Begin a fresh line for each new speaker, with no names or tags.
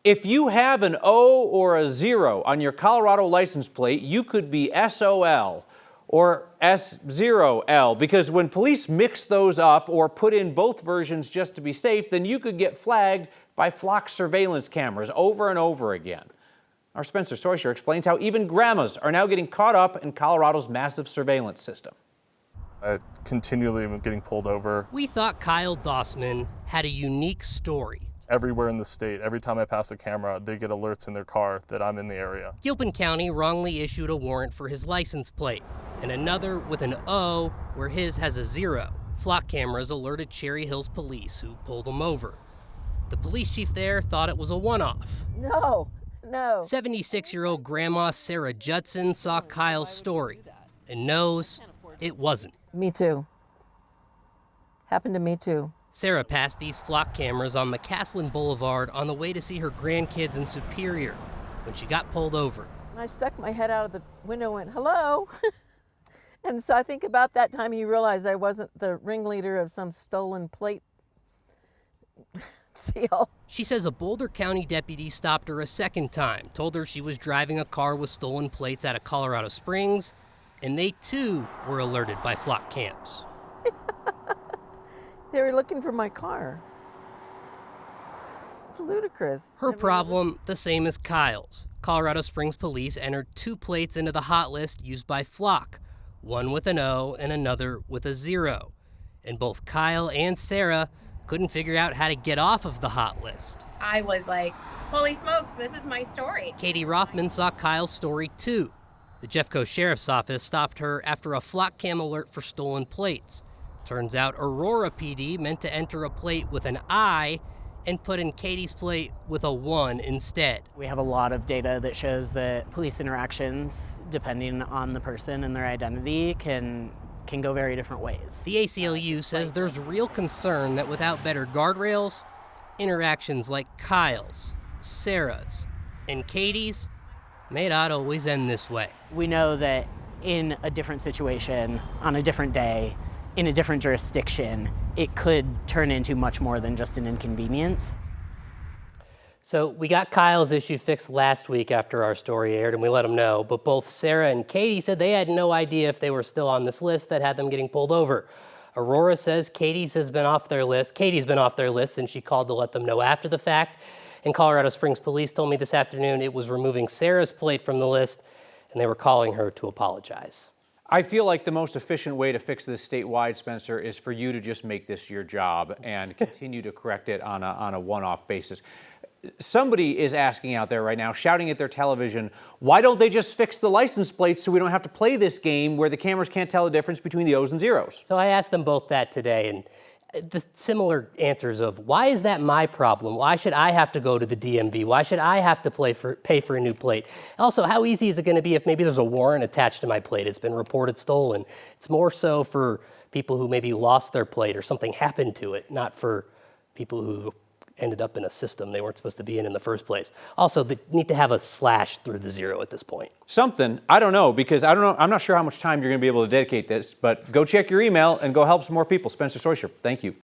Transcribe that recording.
If you have an O or a 0 on your Colorado license plate, you could be SOL or S0L, because when police mix those up or put in both versions just to be safe, then you could get flagged by flock surveillance cameras over and over again. Our Spencer Soisher explains how even grandmas are now getting caught up in Colorado's massive surveillance system.
I continually am getting pulled over.
We thought Kyle Dossman had a unique story.
Everywhere in the state, every time I pass a camera, they get alerts in their car that I'm in the area.
Gilpin County wrongly issued a warrant for his license plate, and another with an O where his has a 0. Flock cameras alerted Cherry Hills police, who pulled him over. The police chief there thought it was a one-off.
No.
76-year-old Grandma Sarah Judson saw Kyle's story and knows it wasn't.
Me too. Happened to me too.
Sarah passed these flock cameras on McCaslin Boulevard on the way to see her grandkids in Superior when she got pulled over.
I stuck my head out of the window and went, hello. And so I think about that time he realized I wasn't the ringleader of some stolen plate deal.
She says a Boulder County deputy stopped her a second time, told her she was driving a car with stolen plates out of Colorado Springs, and they too were alerted by flock cams.
They were looking for my car. It's ludicrous.
Her problem, the same as Kyle's. Colorado Springs police entered 2 plates into the hot list used by Flock, one with an O and another with a 0. And both Kyle and Sarah couldn't figure out how to get off of the hot list.
I was like, holy smokes, this is my story.
Katie Rothman saw Kyle's story too. The Jeffco Sheriff's Office stopped her after a Flock cam alert for stolen plates. Turns out Aurora PD meant to enter a plate with an I and put in Katie's plate with a 1 instead.
We have a lot of data that shows that police interactions, depending on the person and their identity, can go very different ways.
The ACLU says there's real concern that without better guardrails, interactions like Kyle's, Sarah's, and Katie's may not always end this way.
We know that in a different situation, on a different day, in a different jurisdiction, it could turn into much more than just an inconvenience.
So we got Kyle's issue fixed last week after our story aired, and we let them know, but both Sarah and Katie said they had no idea if they were still on this list that had them getting pulled over. Aurora says Katie's been off their list, and she called to let them know after the fact. And Colorado Springs police told me this afternoon it was removing Sarah's plate from the list, and they were calling her to apologize.
I feel like the most efficient way to fix this statewide, Spencer, is for you to just make this your job and continue to correct it on a one-off basis. Somebody is asking out there right now, shouting at their television, why don't they just fix the license plates so we don't have to play this game where the cameras can't tell the difference between the O's and zeros?
So I asked them both that today, and the similar answers of, why is that my problem? Why should I have to go to the DMV? Why should I have to pay for a new plate? Also, how easy is it going to be if maybe there's a warrant attached to my plate? It's been reported stolen. It's more so for people who maybe lost their plate or something happened to it, not for people who ended up in a system they weren't supposed to be in the first place. Also, they need to have a slash through the 0 at this point.
Something, I don't know, because I'm not sure how much time you're going to be able to dedicate this, but go check your email and go help some more people. Spencer Soisher, thank you.